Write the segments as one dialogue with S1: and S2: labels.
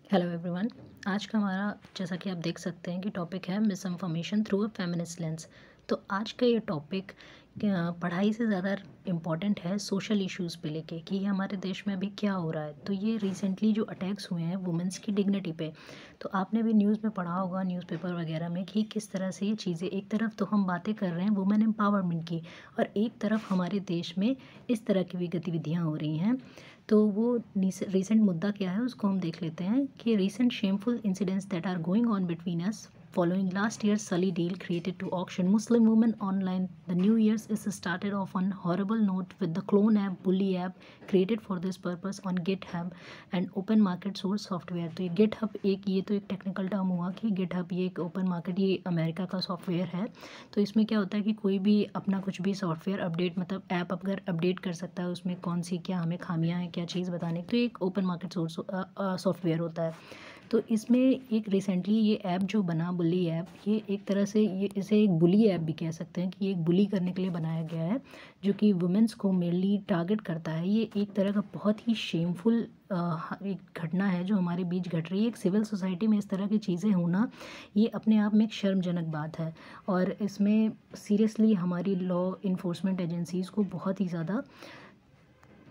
S1: Hello everyone. आज का हमारा जैसा कि आप देख सकते हैं कि टॉपिक है miss information through a feminist lens. तो आज का ये टॉपिक पढ़ाई से ज़्यादा इम्पॉर्टेंट है सोशल इश्यूज़ पे लेके कि हमारे देश में अभी क्या हो रहा है। तो ये रिसेंटली जो अटैक्स हुए हैं वुमेंस की डिग्निटी पे, तो आपने भी न्यूज़ में पढ़ा होगा, न्यूज़पेपर वगैरह में, कि किस तरह से ये चीज़ें, एक तरफ तो हम बातें कर रहे हैं वुमेन एम्पावरमेंट की और एक तरफ हमारे देश में इस तरह की भी गतिविधियाँ हो रही हैं। तो वो रिसेंट मुद्दा क्या है उसको हम देख लेते हैं कि recent shameful incidents that are going on between us following last year's Sully deal created to auction Muslim women online. The new year's is started off on horrible note with the clone app Bully app created for this purpose on GitHub and open market source software. तो ये GitHub ये तो एक technical term हुआ कि GitHub ये एक open market, ये अमेरिका का सॉफ्टवेयर है। तो इसमें क्या होता है कि कोई भी अपना कुछ भी सॉफ्टवेयर अपडेट, मतलब ऐप अगर अपडेट कर सकता है, उसमें कौन सी क्या हमें खामियां हैं, क्या चीज़ बताने की, तो एक ओपन मार्केट सोर्स सॉफ्टवेयर होता है। तो इसमें एक रिसेंटली ये ऐप जो बना बुली ऐप, ये एक तरह से ये इसे एक बुली ऐप भी कह सकते हैं कि ये एक बुली करने के लिए बनाया गया है, जो कि वुमेंस को मेनली टारगेट करता है। ये एक तरह का बहुत ही शेमफुल एक घटना है जो हमारे बीच घट रही है। एक सिविल सोसाइटी में इस तरह की चीज़ें होना, ये अपने आप में एक शर्मजनक बात है और इसमें सीरियसली हमारी लॉ इन्फोर्समेंट एजेंसीज़ को बहुत ही ज़्यादा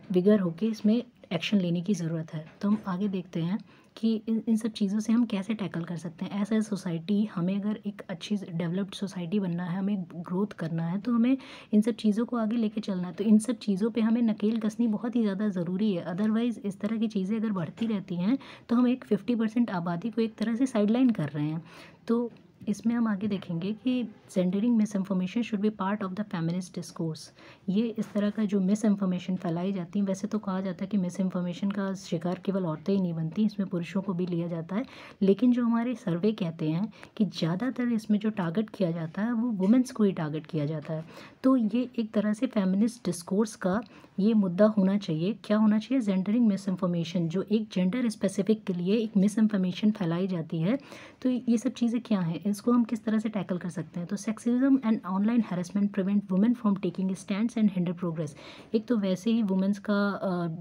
S1: विगर होके इसमें एक्शन लेने की ज़रूरत है। तो हम आगे देखते हैं कि इन सब चीज़ों से हम कैसे टैकल कर सकते हैं। एज सोसाइटी हमें अगर एक अच्छी डेवलप्ड सोसाइटी बनना है, हमें ग्रोथ करना है, तो हमें इन सब चीज़ों को आगे लेके चलना है। तो इन सब चीज़ों पे हमें नकेल कसनी बहुत ही ज़्यादा ज़रूरी है। अदरवाइज़ इस तरह की चीज़ें अगर बढ़ती रहती हैं तो हम एक 50% आबादी को एक तरह से साइडलाइन कर रहे हैं। तो इसमें हम आगे देखेंगे कि gendering miss information should be part of the feminist discourse. ये इस तरह का जो मिस इन्फॉर्मेशन फैलाई जाती है, वैसे तो कहा जाता है कि मिस इन्फॉर्मेशन का शिकार केवल औरतें ही नहीं बनती, इसमें पुरुषों को भी लिया जाता है। लेकिन जो हमारे सर्वे कहते हैं कि ज़्यादातर इसमें जो टारगेट किया जाता है वो वुमेंस को ही टारगेट किया जाता है। तो ये एक तरह से फेमिनिस्ट डिस्कोर्स का ये मुद्दा होना चाहिए। क्या होना चाहिए? जेंडरिंग मिस इन्फॉर्मेशन, जो एक जेंडर स्पेसिफिक के लिए एक मिस इन्फॉर्मेशन फैलाई जाती है। तो ये सब चीज़ें क्या हैं, इसको हम किस तरह से टैकल कर सकते हैं? तो sexism and online harassment prevent women from taking stands and hinder progress. एक तो वैसे ही वुमेंस का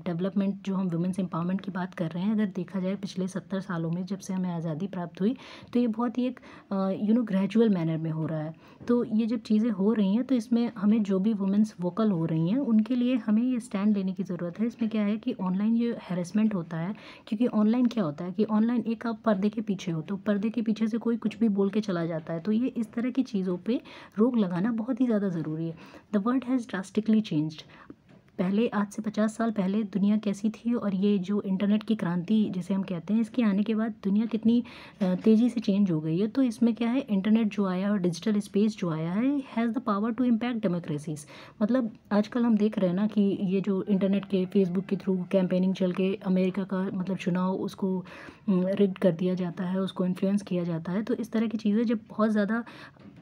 S1: डेवलपमेंट, जो हम वुमेंस एम्पावरमेंट की बात कर रहे हैं, अगर देखा जाए पिछले 70 सालों में जब से हमें आज़ादी प्राप्त हुई, तो ये बहुत ही एक ग्रेजुअल मैनर में हो रहा है। तो ये जब चीज़ें हो रही हैं तो इसमें हमें जो भी वुमेंस वोकल हो रही हैं उनके लिए हमें ये स्टैंड लेने की ज़रूरत है। इसमें क्या है कि ऑनलाइन जो हैरेसमेंट होता है, क्योंकि ऑनलाइन क्या होता है कि ऑनलाइन एक आप पर्दे के पीछे हो, तो पर्दे के पीछे से कोई कुछ भी बोल के चला जाता है। तो ये इस तरह की चीज़ों पे रोक लगाना बहुत ही ज़्यादा ज़रूरी है। The world has drastically changed. पहले आज से 50 साल पहले दुनिया कैसी थी, और ये जो इंटरनेट की क्रांति जिसे हम कहते हैं, इसके आने के बाद दुनिया कितनी तेज़ी से चेंज हो गई है। तो इसमें क्या है, इंटरनेट जो आया और डिजिटल स्पेस जो आया है, has the power to impact democracies. मतलब आजकल हम देख रहे हैं ना कि ये जो इंटरनेट के फेसबुक के थ्रू कैंपेनिंग चल के अमेरिका का मतलब चुनाव उसको रिग्ड कर दिया जाता है, उसको इन्फ्लुएंस किया जाता है। तो इस तरह की चीज़ें जब बहुत ज़्यादा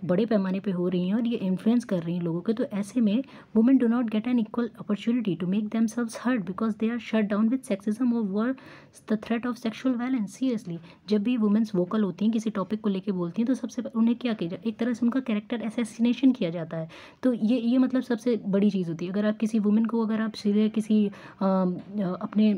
S1: बड़े पैमाने पे हो रही हैं और ये इन्फ्लुएंस कर रही हैं लोगों के, तो ऐसे में women do not get an equal opportunity to make themselves heard because they are shut down with sexism और worse the threat of sexual violence. Seriously, जब भी वुमेन्स वोकल होती हैं, किसी टॉपिक को लेके बोलती हैं, तो सबसे उन्हें क्या किया जाए, एक तरह से उनका कैरेक्टर असैसिनेशन किया जाता है। तो ये मतलब सबसे बड़ी चीज़ होती है। अगर आप किसी वुमेन को, अगर आप सीधे किसी अपने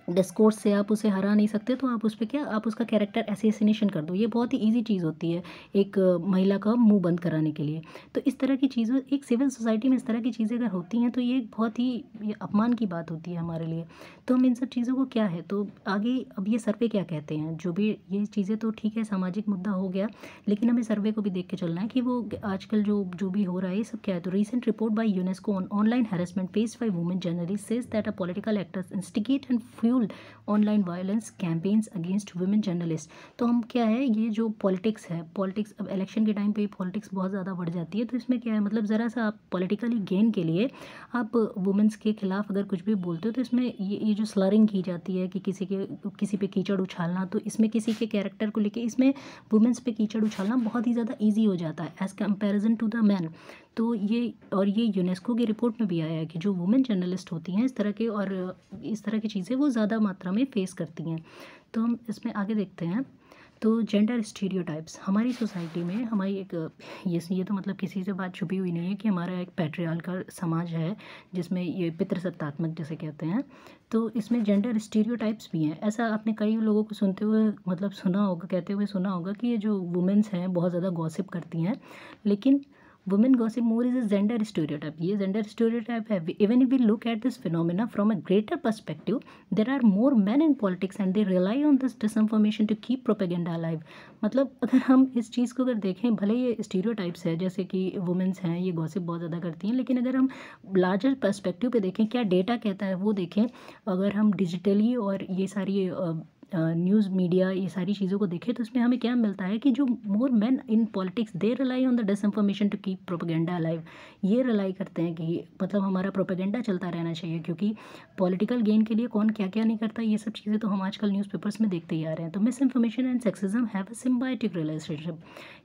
S1: डिस्कोर्स से आप उसे हरा नहीं सकते, तो आप उस पे क्या, आप उसका कैरेक्टर असैसिनेशन कर दो। ये बहुत ही ईजी चीज़ होती है एक महिला का मुंह बंद कराने के लिए। तो इस तरह की चीज़ें एक सिविल सोसाइटी में इस तरह की चीज़ें अगर होती हैं तो ये बहुत ही ये अपमान की बात होती है हमारे लिए। तो हम इन सब चीज़ों को क्या है, तो आगे अब ये सर्वे क्या कहते हैं, जो भी ये चीज़ें, तो ठीक है सामाजिक मुद्दा हो गया, लेकिन हमें सर्वे को भी देख के चलना है कि वो आजकल जो भी हो रहा है ये सब क्या है। तो recent report by UNESCO on online harassment faced by women journalist says that a political actors instigate and fuel online violence campaigns against women journalist. तो हम क्या है, ये जो पॉलिटिक्स है, पॉलिटिक्स अब इलेक्शन के टाइम पे पॉलिटिक्स बहुत ज़्यादा बढ़ जाती है। तो इसमें क्या है, मतलब ज़रा सा आप पॉलिटिकली गेन के लिए आप वुमेंस के खिलाफ अगर कुछ भी बोलते हो, तो इसमें ये जो स्लरिंग की जाती है कि किसी पे कीचड़ उछालना, तो इसमें किसी के कैरेक्टर को लेके इसमें वुमेंस पे कीचड़ उछालना बहुत ही ज़्यादा ईजी हो जाता है as comparison to the man. तो ये यूनेस्को की रिपोर्ट में भी आया है कि जो वुमेन जर्नलिस्ट होती हैं इस तरह के, और इस तरह की चीज़ें वो ज़्यादा मात्रा में फेस करती हैं। तो हम इसमें आगे देखते हैं। तो जेंडर स्टीरियोटाइप्स हमारी सोसाइटी में हमारी एक ये तो मतलब किसी से बात छुपी हुई नहीं है कि हमारा एक पैट्रियार्कल समाज है जिसमें ये पितृसत्तात्मक जिसे कहते हैं। तो इसमें जेंडर स्टीरियोटाइप्स भी हैं। ऐसा आपने कई लोगों को सुनते हुए मतलब सुना होगा, कहते हुए सुना होगा कि ये जो वुमेन्स हैं बहुत ज़्यादा गॉसिप करती हैं, लेकिन women gossip more is a gender stereotype. ये gender stereotype है. Even if we look at this phenomena from a greater perspective, there are more men in politics and they rely on this disinformation to keep propaganda alive. मतलब अगर हम इस चीज़ को अगर देखें, भले ये stereotypes है जैसे कि वुमेन्स हैं ये गॉसिप बहुत ज़्यादा करती हैं, लेकिन अगर हम लार्जर पर्सपेक्टिव पे देखें, क्या डेटा कहता है वो देखें, अगर हम डिजिटली और ये सारी न्यूज़ मीडिया ये सारी चीज़ों को देखें तो इसमें हमें क्या मिलता है कि जो more man in politics they rely on the disinformation to keep propaganda alive. ये रिलाई करते हैं कि मतलब हमारा प्रोपेगेंडा चलता रहना चाहिए, क्योंकि पॉलिटिकल गेन के लिए कौन क्या क्या नहीं करता, ये सब चीज़ें तो हम आजकल न्यूज़पेपर्स में देखते ही आ रहे हैं। तो miss information and sexism have a symbiotic relationship.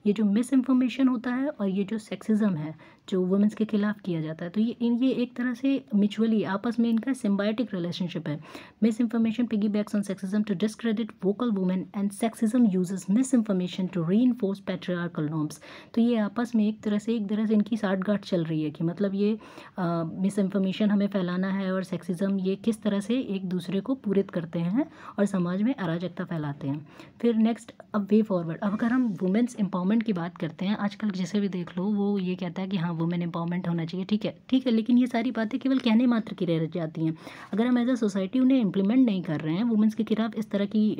S1: ये जो मिस इन्फॉर्मेशन होता है और ये जो सेक्सिज्म है जो वुमेंस के खिलाफ किया जाता है, तो ये एक तरह से म्यूचुअली आपस में इनका सिम्बायोटिक रिलेशनशिप है। Misinformation piggybacks on sexism to discredit vocal women and sexism uses misinformation to reinforce patriarchal norms. तो ये आपस में एक तरह से इनकी साठगांठ चल रही है कि मतलब ये मिस इन्फॉर्मेशन हमें फैलाना है और सेक्सिज्म ये किस तरह से एक दूसरे को पूरित करते हैं और समाज में अराजकता फैलाते हैं। फिर नेक्स्ट अब वे फॉरवर्ड, अब अगर हम वुमेन्स एम्पावरमेंट की बात करते हैं, आजकल जिसे भी देख लो वो ये कहता है कि हाँ वुमेन एम्पावरमेंट होना चाहिए, ठीक है, लेकिन ये सारी बातें केवल कहने मात्र की रह जाती हैं। अगर हम एज अ सोसाइटी उन्हें इम्प्लीमेंट नहीं कर रहे हैं, वुमेन्स के खिलाफ इस तरह की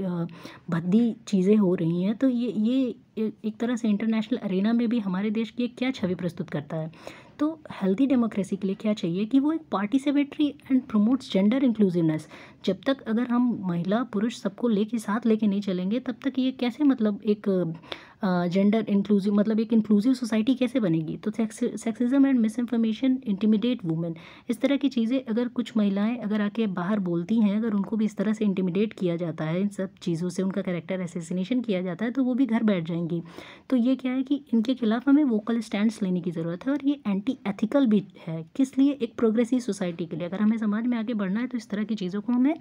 S1: भद्दी चीज़ें हो रही हैं, तो ये एक तरह से इंटरनेशनल अरेना में भी हमारे देश की एक क्या छवि प्रस्तुत करता है। तो हेल्दी डेमोक्रेसी के लिए क्या चाहिए कि वो एक participatory and promotes gender inclusiveness. जब तक अगर हम महिला पुरुष सबको साथ लेके नहीं चलेंगे तब तक ये कैसे मतलब एक जेंडर इंक्लूसिव मतलब एक इंक्लूसिव सोसाइटी कैसे बनेगी। तो sexism and miss information intimidate women, इस तरह की चीज़ें अगर कुछ महिलाएं अगर आके बाहर बोलती हैं, अगर उनको भी इस तरह से इंटिमिडेट किया जाता है, इन सब चीज़ों से उनका कैरेक्टर असैसिनेशन किया जाता है, तो वो भी घर बैठ जाएंगी। तो ये क्या है कि इनके खिलाफ हमें वोकल स्टैंड्स लेने की ज़रूरत है और ये एंटी एथिकल भी है। किस लिए? एक प्रोग्रेसिव सोसाइटी के लिए। अगर हमें समाज में आगे बढ़ना है तो इस तरह की चीज़ों को हमें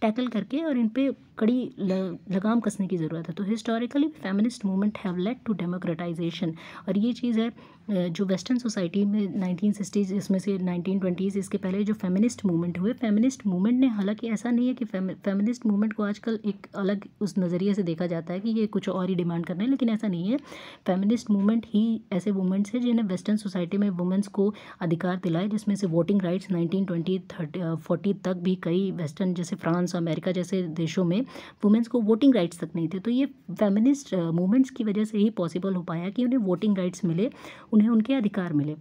S1: टैकल करके और इन पे कड़ी लगाम कसने की ज़रूरत है। तो historically feminist movement have led to democratisation, और ये चीज़ है जो वेस्टर्न सोसाइटी में 1960s इसमें से 1920s इसके पहले जो फेमिनिस्ट मूवमेंट हुए, फेमिनिस्ट मूवमेंट ने, हालांकि ऐसा नहीं है कि फेमिनिस्ट मूवमेंट को आजकल एक अलग उस नज़रिए से देखा जाता है कि ये कुछ और ही डिमांड कर रहे हैं, लेकिन ऐसा नहीं है। फेमिनिस्ट मूवमेंट ही ऐसे मूवमेंट्स हैं जिन्हें वेस्टर्न सोसाइटी में वुमेंस को अधिकार दिलाए, जिसमें से वोटिंग राइट्स 1920 40 तक भी कई वेस्टर्न जैसे फ्रांस अमेरिका जैसे देशों में वुमेंस को वोटिंग राइट्स तक नहीं थे। तो ये फेमिनिस्ट मूवमेंट्स की वजह से ही पॉसिबल हो पाया कि उन्हें वोटिंग राइट्स मिले, उन्हें उनके अधिकार मिले।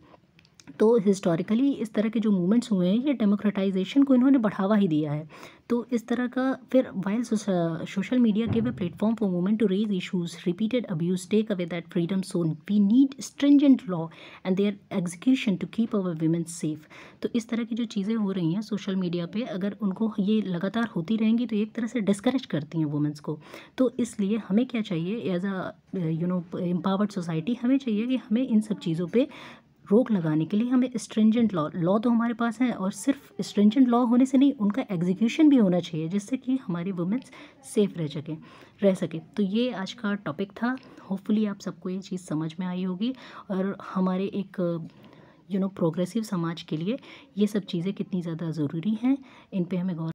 S1: तो हिस्टोरिकली इस तरह के जो मूवमेंट्स हुए हैं ये डेमोक्रेटाइजेशन को इन्होंने बढ़ावा ही दिया है। तो इस तरह का फिर while social media give a platform for women to raise issues, repeated abuse take away that freedom, so we need stringent law and their execution to keep our women safe. तो इस तरह की जो चीज़ें हो रही हैं सोशल मीडिया पे, अगर उनको ये लगातार होती रहेंगी तो एक तरह से डिस्करेज करती हैं वुमेन्स को। तो इसलिए हमें क्या चाहिए एज अ एम्पावर्ड सोसाइटी, हमें चाहिए कि हमें इन सब चीज़ों पर रोक लगाने के लिए हमें स्ट्रिंजेंट लॉ तो हमारे पास है, और सिर्फ स्ट्रिंजेंट लॉ होने से नहीं, उनका एग्जीक्यूशन भी होना चाहिए जिससे कि हमारी वुमेन्स सेफ रह सके। तो ये आज का टॉपिक था। होपफुली आप सबको ये चीज़ समझ में आई होगी और हमारे एक प्रोग्रेसिव समाज के लिए ये सब चीज़ें कितनी ज़्यादा ज़रूरी हैं, इन पे हमें गौर